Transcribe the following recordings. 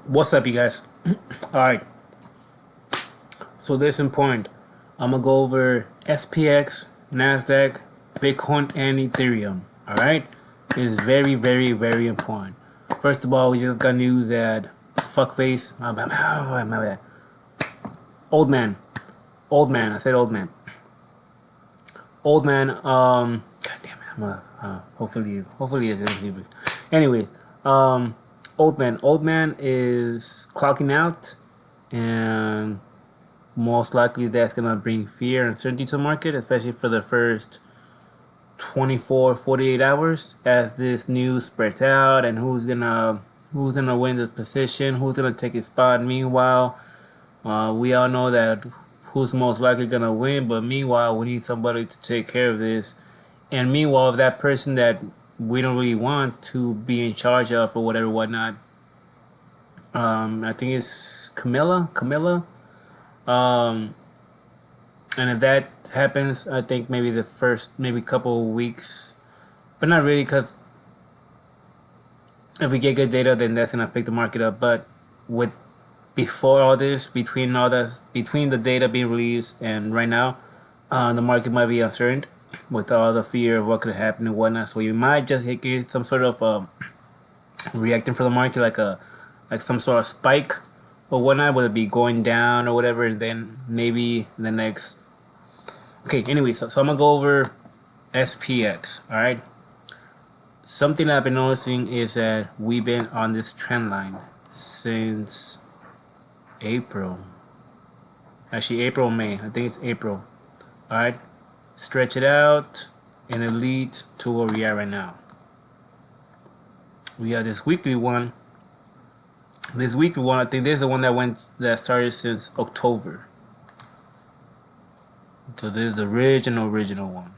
What's up, you guys? Alright, so this is important. I'm gonna go over SPX, nasdaq, Bitcoin, and Ethereum. Alright, it's very, very, very important. First of all, we just got news that fuckface, my bad, old man, old man. I said old man, old man. God damn it, hopefully it's anyways. Old man is clocking out, and most likely that's going to bring fear and uncertainty to the market, especially for the first 24, 48 hours as this news spreads out and who's gonna win the position, who's gonna take his spot. Meanwhile, we all know that who's most likely gonna win, but meanwhile we need somebody to take care of this. And meanwhile, that person that we don't really want to be in charge of or whatever whatnot, I think it's Camilla. um, and if that happens, I think maybe the first maybe couple of weeks, but not really, because if we get good data, then that's gonna pick the market up. But with before all this, between the data being released and right now, the market might be uncertain with all the fear of what could happen and whatnot. So you might just get some sort of reacting for the market, like some sort of spike or whatnot, whether it be going down or whatever, and then maybe the next. Okay, anyway, so I'm gonna go over SPX. All right. Something I've been noticing is that we've been on this trend line since April. Actually, April, May. I think it's April. All right. Stretch it out, and it leads to where we are right now. We have this weekly one. This weekly one, I think this is the one that started since October. So this is the original one.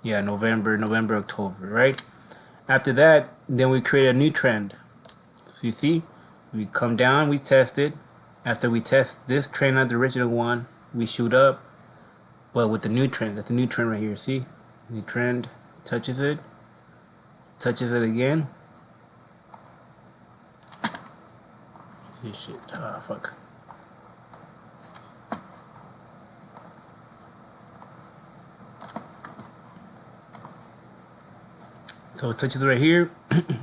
Yeah, November, October, right? After that, then we create a new trend. So you see, we come down, we test it. After we test this trend at the original one, we shoot up. Well, with the new trend, that's the new trend right here. See, new trend, touches it again. See shit. Ah, fuck. So it touches right here,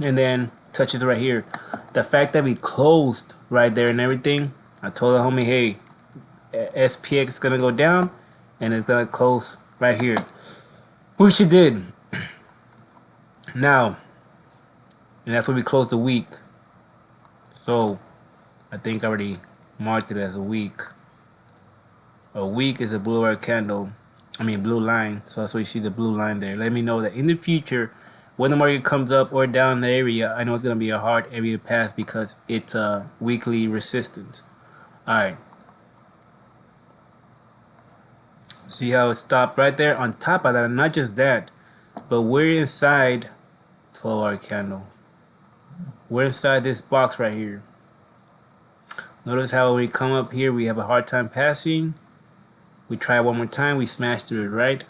and then touches right here. The fact that we closed right there and everything, I told the homie, hey, SPX is gonna go down, and it's gonna close right here, which it did. Now, and that's where we closed the week. So I think I already marked it as a week. A week is a blue red candle. I mean blue line. So that's why you see the blue line there. Let me know that in the future, when the market comes up or down in the area, I know it's gonna be a hard area to pass because it's a weekly resistance. Alright. See how it stopped right there? On top of that, not just that, but we're inside 12-hour candle. We're inside this box right here. Notice how when we come up here, we have a hard time passing. We try one more time, we smashed through it, right?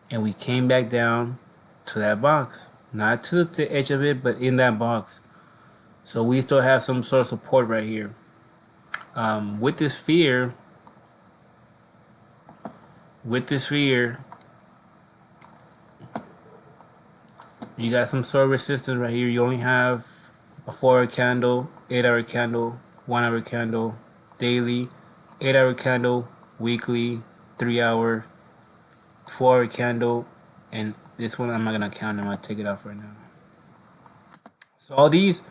And we came back down to that box. Not to the edge of it, but in that box. So we still have some sort of support right here. With this fear, you got some sort of resistance right here. You only have a 4-hour candle, 8-hour candle, 1-hour candle, daily, 8-hour candle, weekly, 3-hour, 4-hour candle, and this one I'm not gonna count. I'm gonna take it off right now. So all these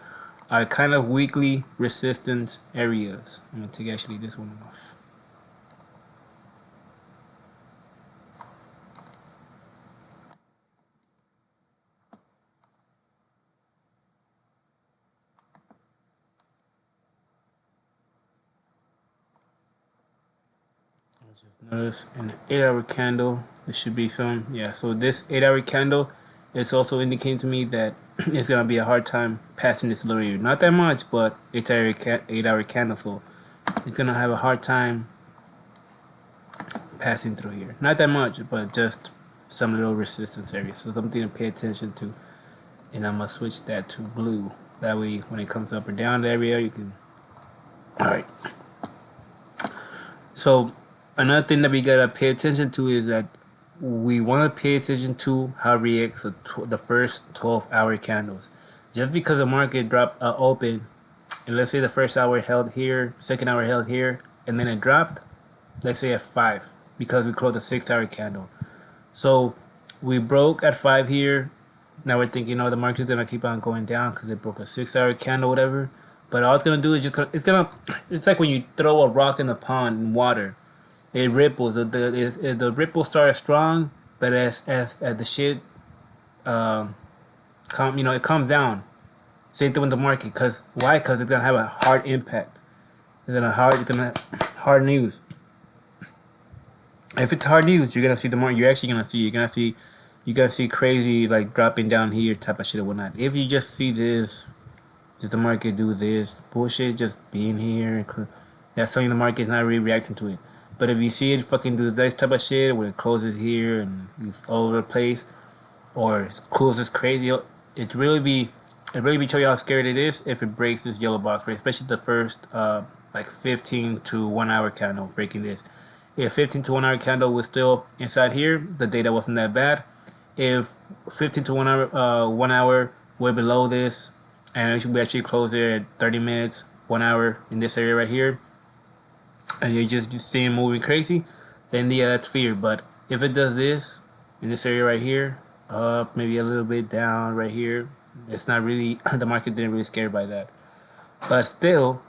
are kind of weekly resistance areas. I'm gonna take actually this one off. Just notice an 8-hour candle, there should be some, yeah. So this 8-hour candle, it's also indicating to me that it's gonna be a hard time passing this lower area. Not that much, but it's an 8-hour candle, so it's gonna have a hard time passing through here. Not that much, but just some little resistance area. So something to pay attention to. And I'm gonna switch that to blue. That way, when it comes up or down the area, you can. All right. So another thing that we gotta pay attention to is that we want to pay attention to how it reacts to the first 12-hour candles. Just because the market dropped open, and let's say the first hour held here, second hour held here, and then it dropped, let's say at 5, because we closed a 6-hour candle. So we broke at 5 here. Now we're thinking, oh, the market's gonna keep on going down because it broke a 6-hour candle, whatever. But all it's gonna do is it's like when you throw a rock in the pond in water, it ripples. The ripple starts strong, but as the shit it comes down. Same thing with the market, cause why? Cause it's gonna have a hard impact. It's gonna hard news. If it's hard news, you're gonna see the market. You're gonna see crazy like dropping down here type of shit or whatnot. If you just see this, just the market do this bullshit, just being here, that's telling the market's not really reacting to it. But if you see it fucking do this type of shit where it closes here and it's all over the place, or it closes crazy, it really show you how scared it is if it breaks this yellow box, right? Especially the first like 15 to 1 hour candle breaking this. If 15 to 1 hour candle was still inside here, the data wasn't that bad. If 15 to 1 hour were below this, and we actually close there at 30 minutes, 1 hour in this area right here, and you're just seeing moving crazy, then yeah, that's fear. But if it does this in this area right here, up maybe a little bit down right here, it's not really the market didn't really scare by that. But still,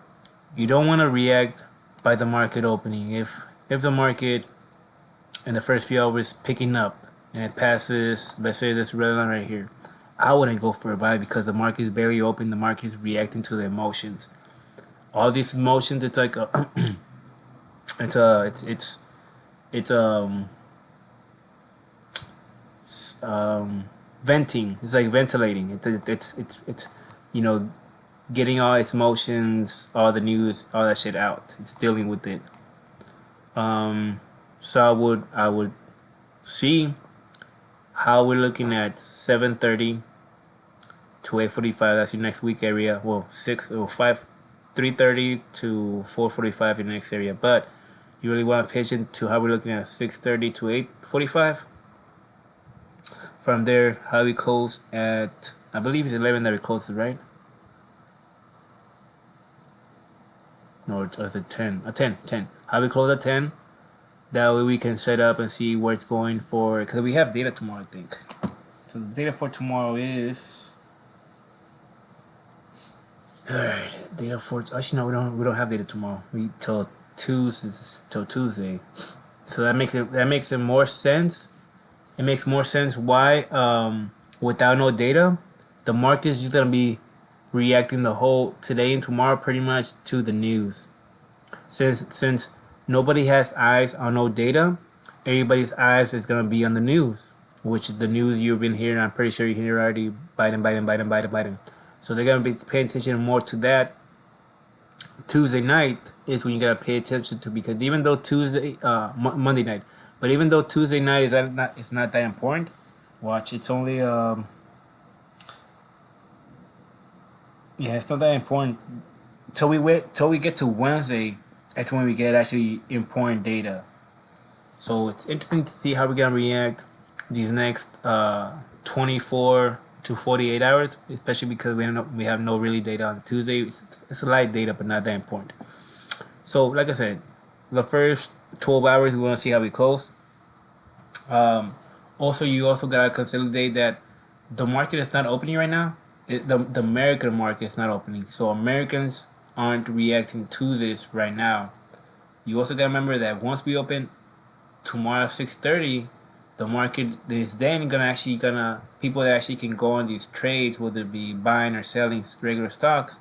you don't want to react by the market opening. If the market in the first few hours picking up and it passes, let's say this red line right here, I wouldn't go for a buy because the market is barely open. The market is reacting to the emotions. All these emotions, it's like a it's venting. It's like ventilating. It's getting all its emotions, all the news, all that shit out. It's dealing with it. So I would see how we're looking at 7:30 to 8:45. That's your next week area. Well, 3:30 to 4:45 your next area. But you really want to pay attention to how we're looking at 6:30 to 8:45. From there, how we close at, I believe it's 11 that we closed, right? No, it's a 10. A 10. How we close at 10. That way we can set up and see where it's going for, because we have data tomorrow, I think. So the data for tomorrow is, alright, data for, actually no, we don't have data tomorrow. We till Tuesday. So that makes it more sense. It makes more sense why without no data, the market is just gonna be reacting the whole today and tomorrow pretty much to the news. Since nobody has eyes on no data, everybody's eyes is gonna be on the news, which the news you've been hearing. I'm pretty sure you hear already. Biden. So they're gonna be paying attention more to that. Tuesday night is when you gotta pay attention to, because even though Monday night, but even though Tuesday night it's not that important. Watch, it's only it's not that important till we get to Wednesday. That's when we get actually important data. So it's interesting to see how we're gonna react these next 24 to 48 hours, especially because we have no really data on Tuesday. It's a light data, but not that important. So like I said, the first 12 hours we want to see how we close. Also, you also gotta consolidate that the market is not opening right now. The American market is not opening, so Americans aren't reacting to this right now. You also gotta remember that once we open tomorrow at 6:30, the market is then gonna people that actually can go on these trades, whether it be buying or selling regular stocks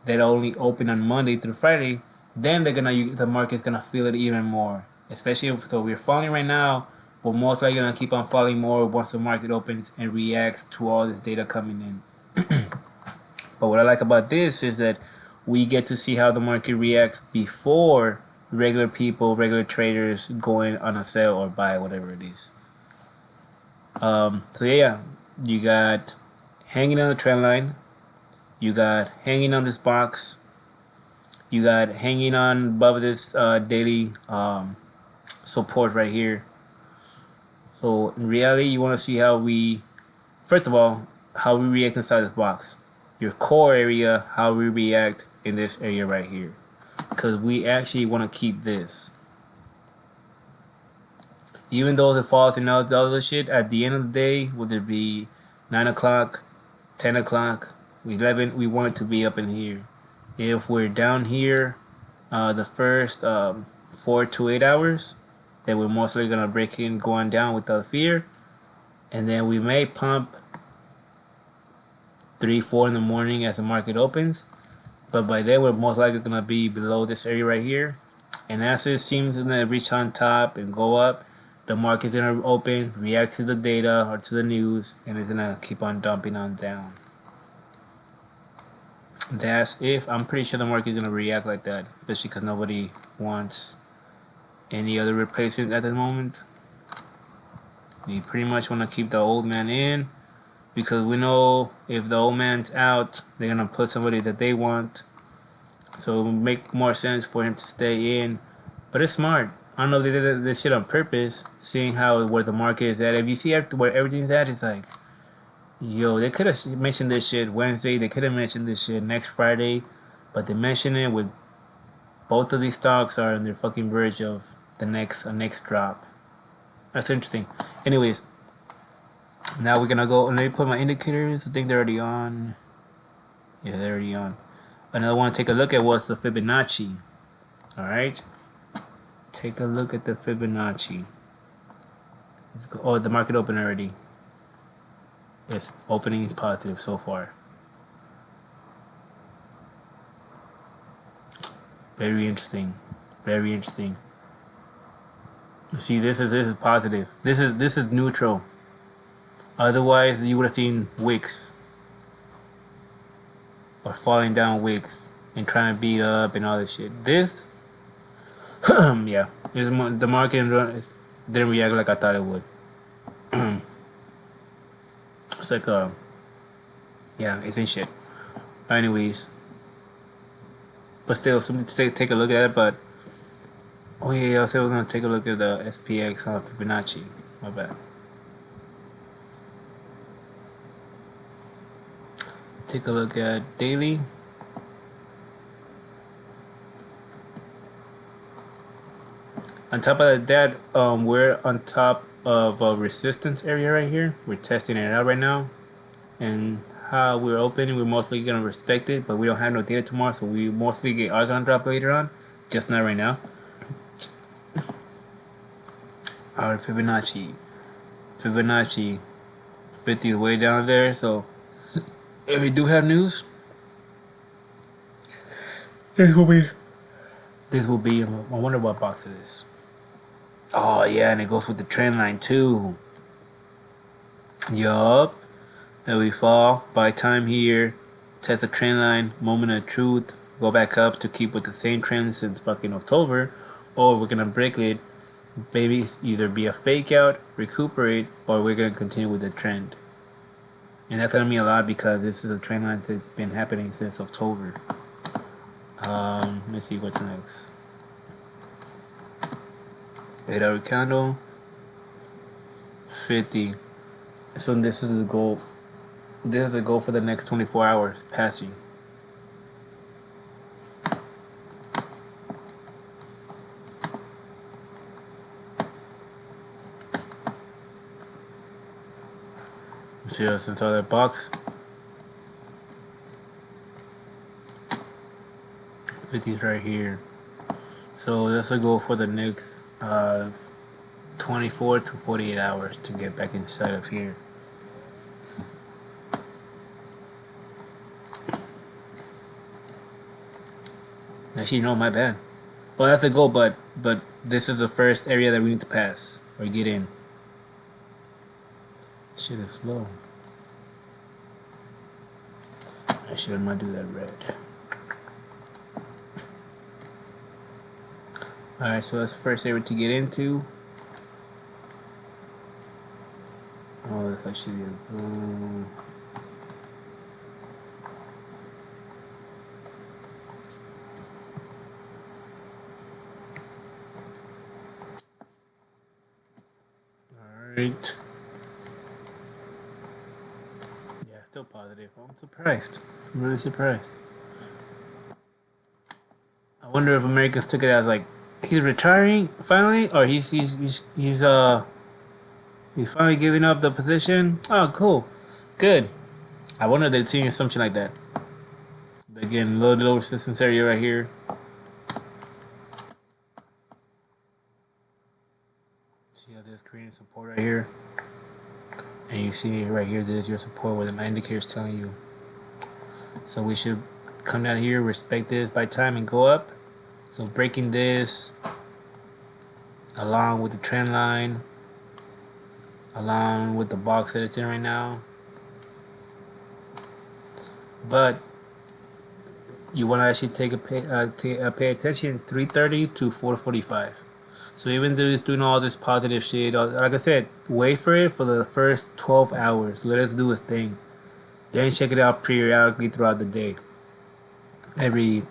that only open on Monday through Friday. Then the market's gonna feel it even more. Especially if we're falling right now, we're most likely gonna keep on falling more once the market opens and reacts to all this data coming in. But what I like about this is that we get to see how the market reacts before regular people, regular traders going on a sell or buy, whatever it is. So yeah, you got hanging on the trend line. You got hanging on this box. You got hanging on above this daily support right here. So in reality, you want to see how we, first of all, how we react inside this box. Your core area, how we react in this area right here. Because we actually want to keep this. Even though it falls in all the other shit, at the end of the day, whether it be 9 o'clock, 10 o'clock, 11, we want it to be up in here. If we're down here, the first 4 to 8 hours, then we're mostly going to break in going down without fear. And then we may pump 3, 4 in the morning as the market opens. But by then, we're most likely going to be below this area right here. And as it seems to reach on top and go up, the market's going to open, react to the data or to the news, and it's going to keep on dumping on down. That's if I'm pretty sure the market's going to react like that, especially because nobody wants any other replacement at the moment. You pretty much want to keep the old man in, because we know if the old man's out, they're going to put somebody that they want. So it would make more sense for him to stay in. But it's smart. I don't know if they did this shit on purpose, seeing how where the market is at. If you see where everything's at, it's like, yo, they could have mentioned this shit Wednesday. They could have mentioned this shit next Friday. But they mentioned it with both of these stocks are on their fucking verge of the next drop. That's interesting. Anyways, now we're gonna go. Let me put my indicators. I think they're already on. Yeah, they're already on. Another one to take a look at was the Fibonacci. Alright. Take a look at the Fibonacci. Let's go. Oh, the market opened already. It's opening positive so far. Very interesting. Very interesting. See, this is positive. This is neutral. Otherwise, you would have seen wicks or falling down wicks and trying to beat up and all this shit. This, yeah, the market didn't react like I thought it would. It's like yeah, it's in shit. Anyways, but still, something to take a look at it. But oh yeah, I said we're gonna take a look at the SPX Fibonacci. My bad. Take a look at daily. On top of that, we're on top of a resistance area right here. We're testing it out right now, and how we're opening, we're mostly gonna respect it, but we don't have no data tomorrow, so we mostly are gonna drop later on, just not right now. Our Fibonacci 50 is way down there, so if we do have news, this will be. I wonder what box it is. Oh yeah, and it goes with the trend line too. Yup. And we fall, buy time here, test the trend line, moment of truth, go back up to keep with the same trend since fucking October, or we're gonna break it, maybe either be a fake out, recuperate, or we're gonna continue with the trend. And that's gonna mean a lot because this is a trend line that's been happening since October. Let's see what's next. 8-hour candle, 50. So this is the goal. This is the goal for the next 24 hours. Passing. See us inside that box. 50 is right here. So that's a goal for the next 24 to 48 hours to get back inside of here. Actually, no, my bad. Well, that's the goal, but this is the first area that we need to pass or get in. Shit is slow. I should not do that red. Alright, so that's the first area to get into. Oh, I should Alright. Yeah, still positive. I'm surprised. I'm really surprised. I wonder if Americans took it as like he's retiring finally, or he's finally giving up the position. Oh, cool, good. I wonder if they're seeing something like that. But again, low resistance area right here. See how this creating support right here, and you see right here, this is your support where the indicator is telling you. So we should come down here, respect this by time, and go up. So breaking this along with the trend line, along with the box that it's in right now. But you want to actually pay attention 330 to 445. So even though it's doing all this positive shit, like I said, wait for it for the first 12 hours. Let us do a thing. Then check it out periodically throughout the day. Every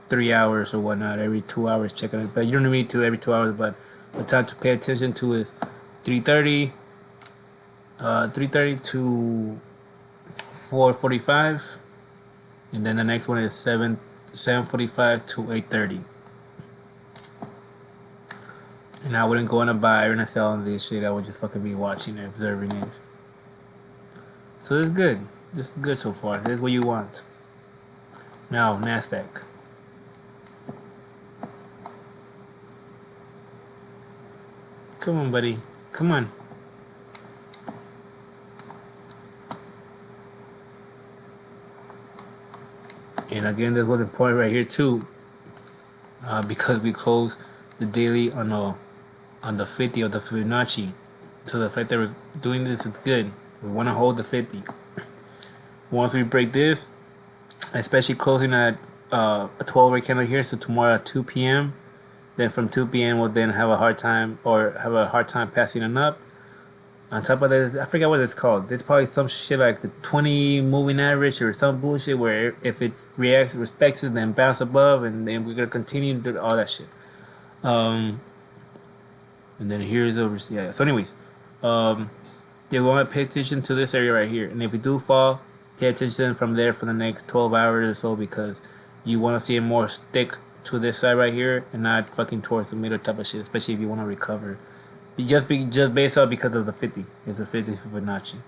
3 hours or whatnot, every 2 hours checking it. But you don't need to every 2 hours, but the time to pay attention to is 330 to 445, and then the next one is 745 to 830. And I wouldn't go in a buy or in a sell on this shit. I would just fucking be watching and observing it. So it's good. This is good so far. This is what you want. Now nasdaq. Come on, buddy. Come on. And again, this was important right here too, because we closed the daily on the 50 of the Fibonacci. So the fact that we're doing this is good. We want to hold the 50. Once we break this, especially closing at a 12-hour candle here, so tomorrow at 2 p.m. Then from 2 p.m. we'll then have a hard time passing it up. On top of that, I forget what it's called. There's probably some shit like the 20 moving average or some bullshit where if it respects it, then bounce above, and then we're gonna continue to do all that shit. And then here's over. Yeah. So, anyways, yeah, we want to pay attention to this area right here, and if we do fall, pay attention from there for the next 12 hours or so, because you want to see it more stick to this side right here and not fucking towards the middle type of shit, especially if you want to recover. Just based off because of the 50. It's a 50 Fibonacci.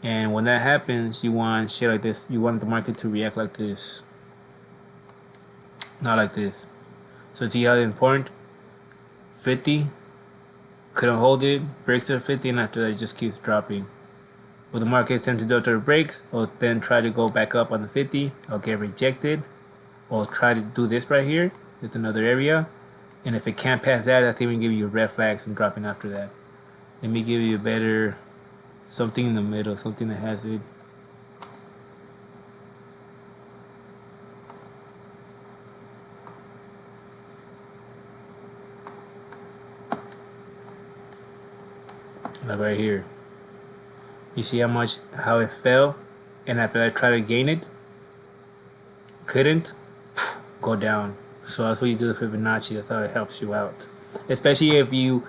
And when that happens, you want shit like this. You want the market to react like this, not like this. So see how it's important? 50, couldn't hold it, breaks to 50, and after that it just keeps dropping. What the market tend to do after it breaks, or then try to go back up on the 50, or get rejected, or try to do this right here. It's another area. And if it can't pass that, that's even giving you red flags and dropping after that. Let me give you a better, something in the middle, something that has it. Like right here. You see how it fell? And after I tried to gain it, couldn't go down. So that's what you do with Fibonacci. That's how it helps you out, especially if you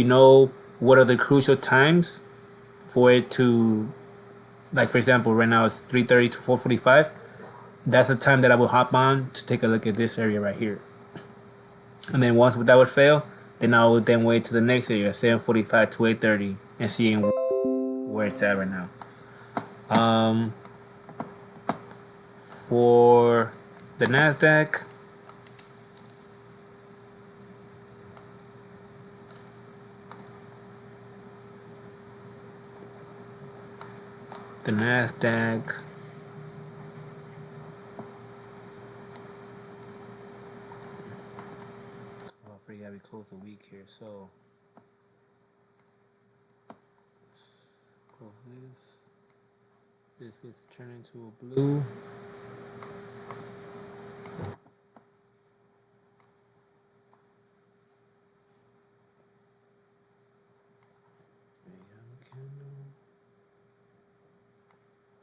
know what are the crucial times for it to, like for example, right now it's 330 to 445. That's the time that I will hop on to take a look at this area right here. And then once that would fail, then I would then wait to the next area, 745 to 830, and seeing where it's at right now. For the nasdaq. The nasdaq. Oh, I forgot we closed a week here, so close this. This gets turned into a blue.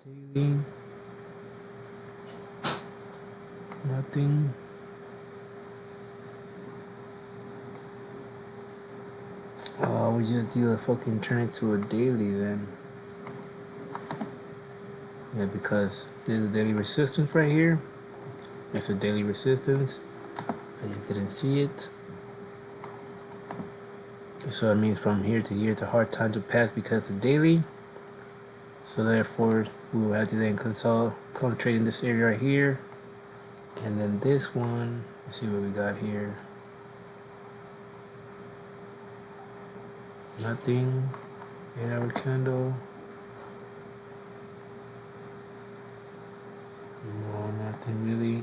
Daily. Nothing. why would you just do a fucking turn it to a daily then? Yeah, because there's a daily resistance right here. It's a daily resistance. I just didn't see it. So it means from here to here, it's a hard time to pass because it's daily. So therefore, we will have to then concentrate in this area right here. And then this one, let's see what we got here. Nothing. 8-hour candle. No, nothing really.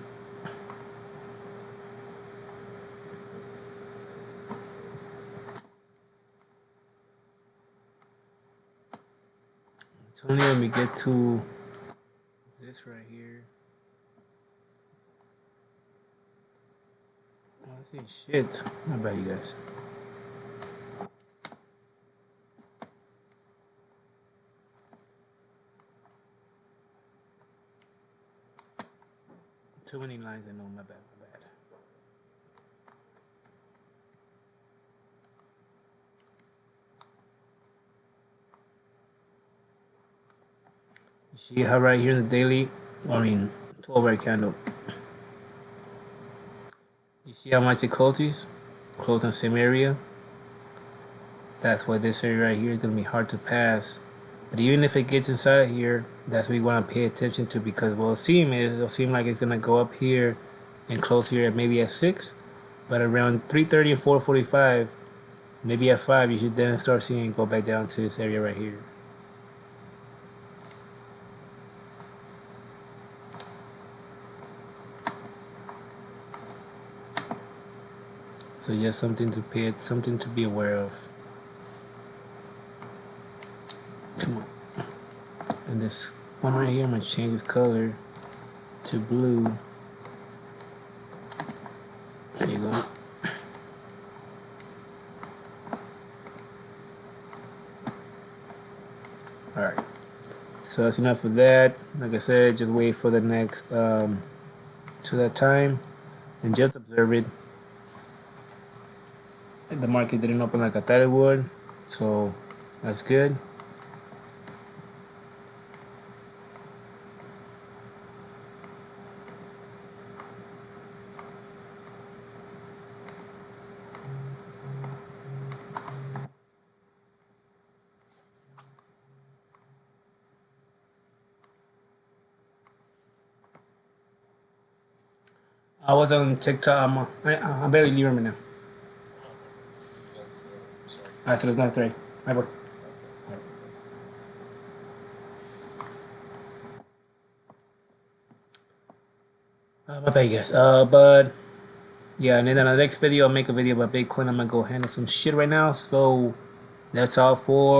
It's only when we get to this right here. Oh, I see shit. Not bad, you guys. Too many lines, I know, my bad, my bad. You see how right here in the daily, 12-hour candle. You see how much it closes? Close in the same area. That's why this area right here is going to be hard to pass. But even if it gets inside here, that's what we want to pay attention to, because what it'll seem like it's going to go up here and close here maybe at 6. But around 3:30 and 4:45, maybe at 5, you should then start seeing it go back down to this area right here. So just something to be aware of. Come on. And this one right here, I'm gonna change its color to blue. There you go. Alright. So that's enough of that. Like I said, just wait for the next to that time and just observe it. The market didn't open like I thought it would, so that's good. I was on TikTok. I'm barely leaving right now. Alright, so there's not 3. Bye, boy. My bad, guys. But yeah, and then in the next video, I'll make a video about Bitcoin. I'm gonna go handle some shit right now. So that's all for